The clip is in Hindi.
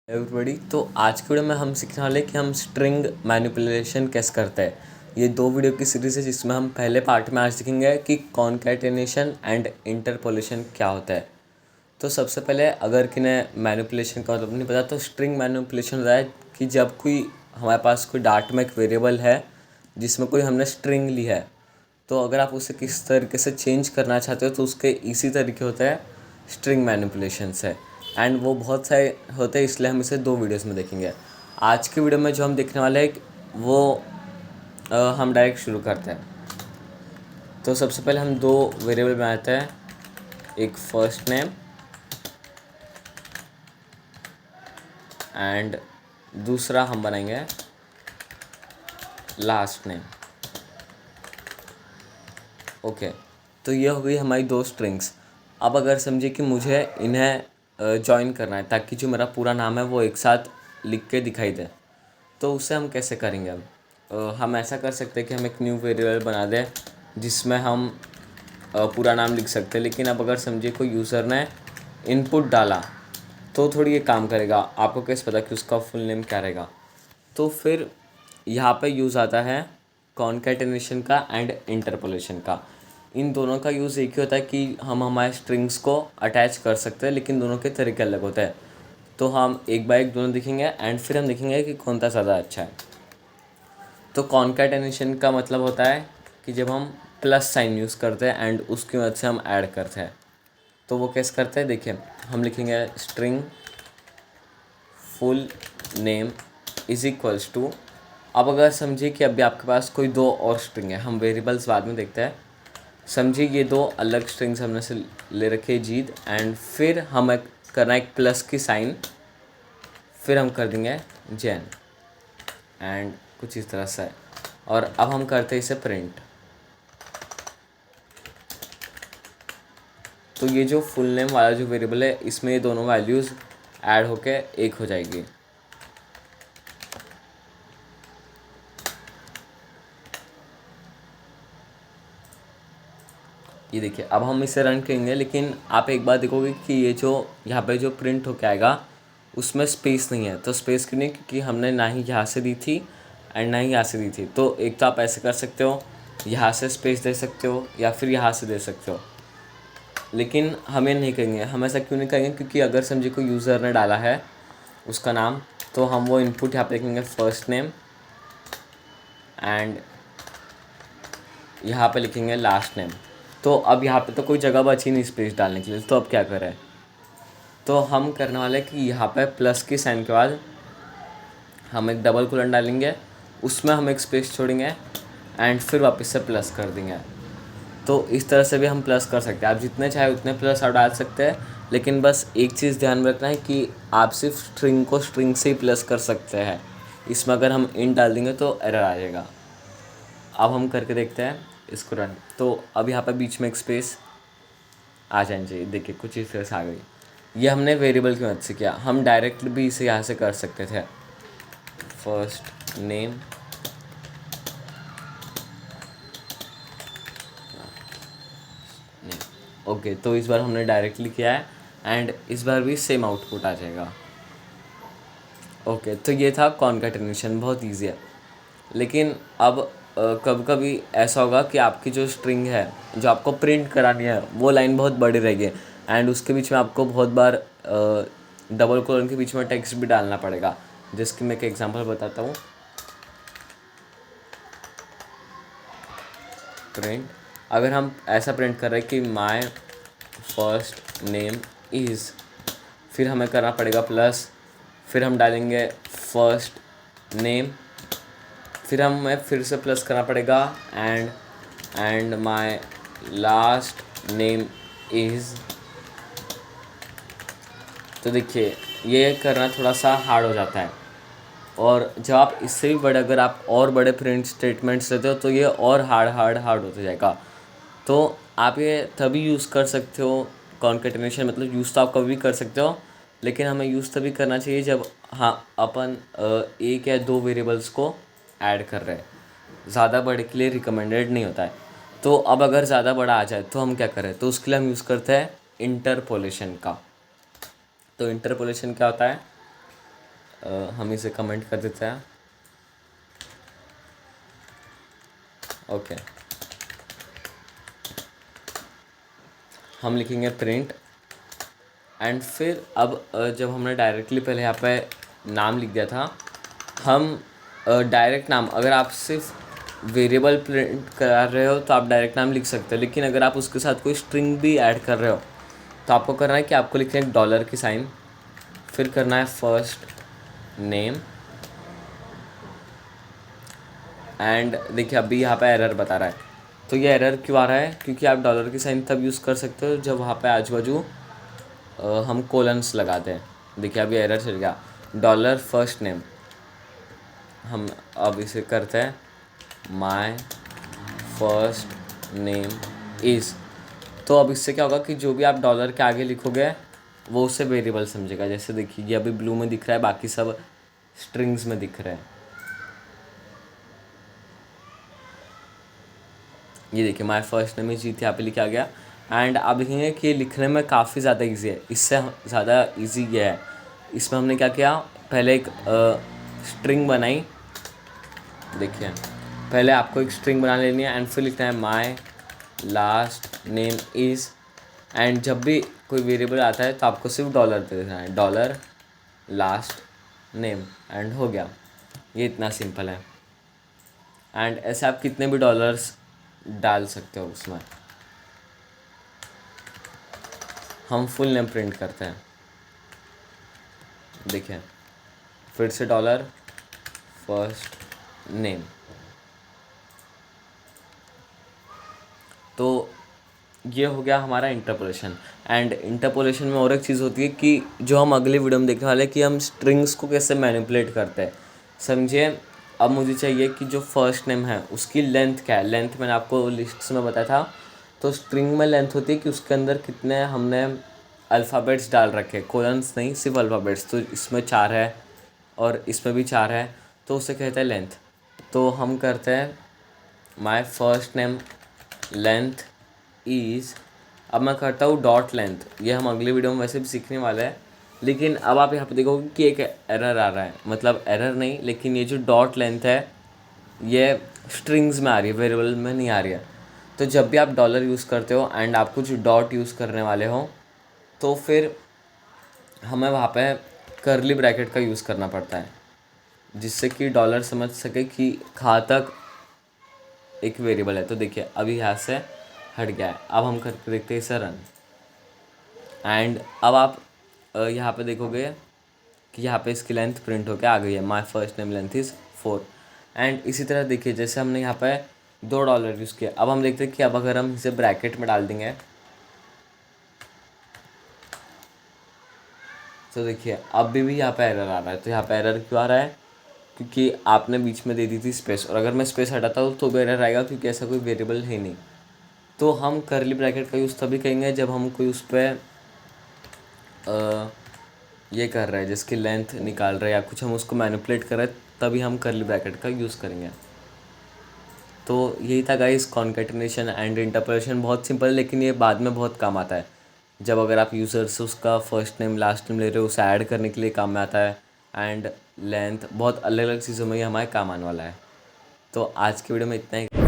एवरीबॉडी। तो आज की वीडियो में हम सीखने वाले कि हम स्ट्रिंग मैनिपुलेशन कैसे करते हैं। ये 2 वीडियो की सीरीज़ है जिसमें हम पहले पार्ट में आज सीखेंगे कि कॉन्कैटिनेशन एंड इंटरपोलेशन क्या होता है। तो सबसे पहले अगर किन्हें मैनिपुलेशन का मतलब नहीं पता तो स्ट्रिंग मैनिपुलेशन होता है कि जब कोई हमारे पास कोई डाटा में एक वेरिएबल है जिसमें कोई हमने स्ट्रिंग ली है, तो अगर आप उसे किस तरीके से चेंज करना चाहते हो तो उसके इसी तरीके होते हैं स्ट्रिंग मैनिपुलेशन से। एंड वो बहुत सारे होते हैं, इसलिए हम इसे 2 वीडियोस में देखेंगे। आज की वीडियो में जो हम देखने वाले हैं वो हम डायरेक्ट शुरू करते हैं। तो सबसे पहले हम 2 वेरिएबल बनाते हैं, एक फर्स्ट नेम एंड दूसरा हम बनाएंगे लास्ट नेम। ओके, तो ये हो गई हमारी 2 स्ट्रिंग्स। अब अगर समझिए कि मुझे इन्हें जॉइन करना है ताकि जो मेरा पूरा नाम है वो एक साथ लिख के दिखाई दे, तो उसे हम कैसे करेंगे। हम ऐसा कर सकते हैं कि हम एक न्यू वेरिएबल बना दें जिसमें हम पूरा नाम लिख सकते हैं। लेकिन अब अगर समझिए कोई यूज़र ने इनपुट डाला तो थोड़ी ये काम करेगा, आपको कैसे पता कि उसका फुल नेम क्या रहेगा। तो फिर यहाँ पे यूज़ आता है कॉन्कैटिनेशन का एंड इंटरपोलेशन का। इन दोनों का यूज़ एक ही होता है कि हम हमारे स्ट्रिंग्स को अटैच कर सकते हैं, लेकिन दोनों के तरीके अलग होते हैं। तो हम एक बाय एक दोनों देखेंगे एंड फिर हम देखेंगे कि कौन सा ज़्यादा अच्छा है। तो कॉन्कैटिनेशन का मतलब होता है कि जब हम प्लस साइन यूज़ करते हैं एंड उसकी मदद से हम ऐड करते हैं। तो वो कैसे करते हैं, देखिए हम लिखेंगे string full name is equals to. अब अगर समझिए कि अभी आपके पास कोई 2 और स्ट्रिंग है, हम वेरिएबल्स बाद में देखते हैं। समझिए ये 2 अलग स्ट्रिंग्स हमने से ले रखे जीत एंड फिर हम करना एक प्लस की साइन, फिर हम कर देंगे जैन एंड कुछ इस तरह से। और अब हम करते हैं इसे प्रिंट। तो ये जो फुल नेम वाला जो वेरिएबल है इसमें ये दोनों वैल्यूज़ ऐड होके एक हो जाएगी। ये देखिए अब हम इसे रन करेंगे, लेकिन आप एक बात देखोगे कि ये जो यहाँ पे जो प्रिंट होके आएगा उसमें स्पेस नहीं है। तो स्पेस क्यों नहीं, क्योंकि हमने ना ही यहाँ से दी थी एंड ना ही यहाँ से दी थी। तो एक तो आप ऐसे कर सकते हो, यहाँ से स्पेस दे सकते हो या फिर यहाँ से दे सकते हो, लेकिन हमें नहीं करेंगे। हम ऐसा क्यों नहीं करेंगे, क्योंकि अगर समझिए कोई यूज़र ने डाला है उसका नाम, तो हम वो इनपुट यहाँ पे लिखेंगे फर्स्ट नेम एंड यहाँ पे लिखेंगे लास्ट नेम। तो अब यहाँ पे तो कोई जगह बची नहीं स्पेस डालने के लिए, तो अब क्या करें। तो हम करने वाले कि यहाँ पे प्लस की साइन के बाद हम एक डबल कोलन डालेंगे, उसमें हम एक स्पेस छोड़ेंगे एंड फिर वापस से प्लस कर देंगे। तो इस तरह से भी हम प्लस कर सकते हैं। आप जितने चाहे उतने प्लस आप डाल सकते हैं, लेकिन बस एक चीज़ ध्यान में रखना है कि आप सिर्फ स्ट्रिंग को स्ट्रिंग से ही प्लस कर सकते हैं। इसमें अगर हम इन डाल देंगे तो एरर आ जाएगा। अब हम करके देखते हैं इसको रन। तो अब यहाँ पर बीच में एक स्पेस आ जानी चाहिए। देखिए कुछ इस तरह से आ गई। ये हमने वेरिएबल की मदद से किया। हम डायरेक्ट भी इसे यहाँ से कर सकते थे, फर्स्ट नेम ओके। तो इस बार हमने डायरेक्टली किया है एंड इस बार भी सेम आउटपुट आ जाएगा। ओके, तो ये था कॉन्कैटिनेशन, बहुत ईजी है। लेकिन अब कभी कभी ऐसा होगा कि आपकी जो स्ट्रिंग है जो आपको प्रिंट करानी है वो लाइन बहुत बड़ी रहेगी एंड उसके बीच में आपको बहुत बार डबल कोलन के बीच में टेक्स्ट भी डालना पड़ेगा। जिसकी मैं एक एग्जांपल बताता हूँ। प्रिंट, अगर हम ऐसा प्रिंट कर रहे हैं कि माय फर्स्ट नेम इज़, फिर हमें करना पड़ेगा प्लस, फिर हम डालेंगे फर्स्ट नेम, फिर हमें फिर से प्लस करना पड़ेगा and my last name is. तो देखिए ये करना थोड़ा सा हार्ड हो जाता है, और जब आप इससे भी बड़े अगर आप और बड़े प्रिंट स्टेटमेंट्स लेते हो तो ये और हार्ड होता जाएगा। तो आप ये तभी यूज़ कर सकते हो कॉन्कैटिनेशन, मतलब यूज़ तो आप कभी भी कर सकते हो, लेकिन हमें यूज़ तभी करना चाहिए जब हाँ अपन एक या 2 वेरिएबल्स को ऐड कर रहे हैं। ज़्यादा बड़े के लिए रिकमेंडेड नहीं होता है। तो अब अगर ज़्यादा बड़ा आ जाए तो हम क्या करें, तो उसके लिए हम यूज़ करते हैं इंटरपोलेशन का। तो इंटरपोलेशन क्या होता है, हम इसे कमेंट कर देते हैं। ओके, हम लिखेंगे प्रिंट। एंड फिर अब जब हमने डायरेक्टली पहले यहाँ पे नाम लिख दिया था, हम डायरेक्ट नाम, अगर आप सिर्फ वेरिएबल प्रिंट करा रहे हो तो आप डायरेक्ट नाम लिख सकते हो, लेकिन अगर आप उसके साथ कोई स्ट्रिंग भी ऐड कर रहे हो तो आपको करना है कि आपको लिखना है डॉलर की साइन, फिर करना है फर्स्ट नेम। एंड देखिए अभी यहाँ पे एरर बता रहा है, तो ये एरर क्यों आ रहा है? क्योंकि आप डॉलर की साइन तब यूज़ कर सकते हो जब वहाँ पे आजू बाजू हम कोलन्स लगाते हैं। देखिए अभी एरर चल गया, डॉलर फर्स्ट नेम। हम अब इसे करते हैं माय फर्स्ट नेम इज़। तो अब इससे क्या होगा कि जो भी आप डॉलर के आगे लिखोगे वो उसे वेरिएबल समझेगा। जैसे देखिए ये अभी ब्लू में दिख रहा है, बाकी सब स्ट्रिंग्स में दिख रहे हैं। ये देखिए माय फर्स्ट नेम इज जीत यहाँ पे लिखा गया। एंड आप देखेंगे कि ये लिखने में काफ़ी ज़्यादा इजी है, इससे ज़्यादा इजी ये है। इसमें हमने क्या किया, पहले एक स्ट्रिंग बनाई। देखिए पहले आपको एक स्ट्रिंग बना लेनी है एंड फिर लिखना है my last name is. And जब भी कोई वेरिएबल आता है तो आपको सिर्फ डॉलर दे देना है, डॉलर लास्ट नेम, एंड हो गया। ये इतना सिंपल है। एंड ऐसे आप कितने भी डॉलर्स डाल सकते हो उसमें। हम फुल नेम प्रिंट करते हैं। देखिए फिर से डॉलर फर्स्ट नेम। तो ये हो गया हमारा इंटरपोलेशन। एंड इंटरपोलेशन में और एक चीज़ होती है कि जो हम अगले वीडियो में देखने वाले हैं कि हम स्ट्रिंग्स को कैसे मैनिपुलेट करते हैं। समझिए अब मुझे चाहिए कि जो फर्स्ट नेम है उसकी लेंथ क्या है। लेंथ मैंने आपको लिस्ट्स में बताया था। तो स्ट्रिंग में लेंथ होती है कि उसके अंदर कितने हमने अल्फ़ाबेट्स डाल रखे, कोलन्स नहीं, सिर्फ अल्फ़ाबेट्स। तो इसमें 4 है और इसमें भी 4 है, तो उसे कहते हैं लेंथ। तो हम करते हैं my first name length is. अब मैं करता हूँ डॉट लेंथ। ये हम अगले वीडियो में वैसे भी सीखने वाले हैं, लेकिन अब आप यहाँ पे देखोगे कि एक एरर आ रहा है। मतलब एरर नहीं, लेकिन ये जो डॉट लेंथ है ये स्ट्रिंग्स में आ रही है, वेरिएबल में नहीं आ रही है। तो जब भी आप डॉलर यूज़ करते हो एंड आप कुछ डॉट यूज़ करने वाले हो तो फिर हमें वहाँ पे कर्ली ब्रैकेट का यूज़ करना पड़ता है, जिससे कि डॉलर समझ सके कि कहाँ तक एक वेरिएबल है। तो देखिए अभी यहाँ से हट गया है। अब हम करके देखते हैं इसे रन। एंड अब आप यहाँ पे देखोगे कि यहाँ पे इसकी लेंथ प्रिंट होकर आ गई है, my first name length is 4। And इसी तरह देखिए जैसे हमने यहाँ पे $2 यूज़ किया। अब हम देखते हैं कि अब अगर हम इसे ब्रैकेट में डाल देंगे तो देखिए अब भी यहाँ पे एरर आ रहा है। तो यहाँ पे एरर क्यों आ रहा है? क्योंकि आपने बीच में दे दी थी स्पेस, और अगर मैं स्पेस हटाता हूँ तो भी एरर आएगा, क्योंकि ऐसा कोई वेरिएबल है नहीं। तो हम कर्ली ब्रैकेट का यूज़ तभी करेंगे जब हम कोई उस पर ये कर रहे हैं जिसकी लेंथ निकाल रहे हैं या कुछ हम उसको मैनिपुलेट कर रहे हैं, तभी हम कर्ली ब्रैकेट का यूज़ करेंगे। तो यही था गाइस, कॉन्कैटिनेशन एंड इंटरपोलेशन। बहुत सिंपल है, लेकिन ये बाद में बहुत काम आता है। जब अगर आप यूज़र से उसका फर्स्ट नेम लास्ट नेम ले रहे हो, उसे ऐड करने के लिए काम में आता है। एंड लेंथ बहुत अलग अलग चीज़ों में ये हमारे काम आने वाला है। तो आज की वीडियो में इतना ही।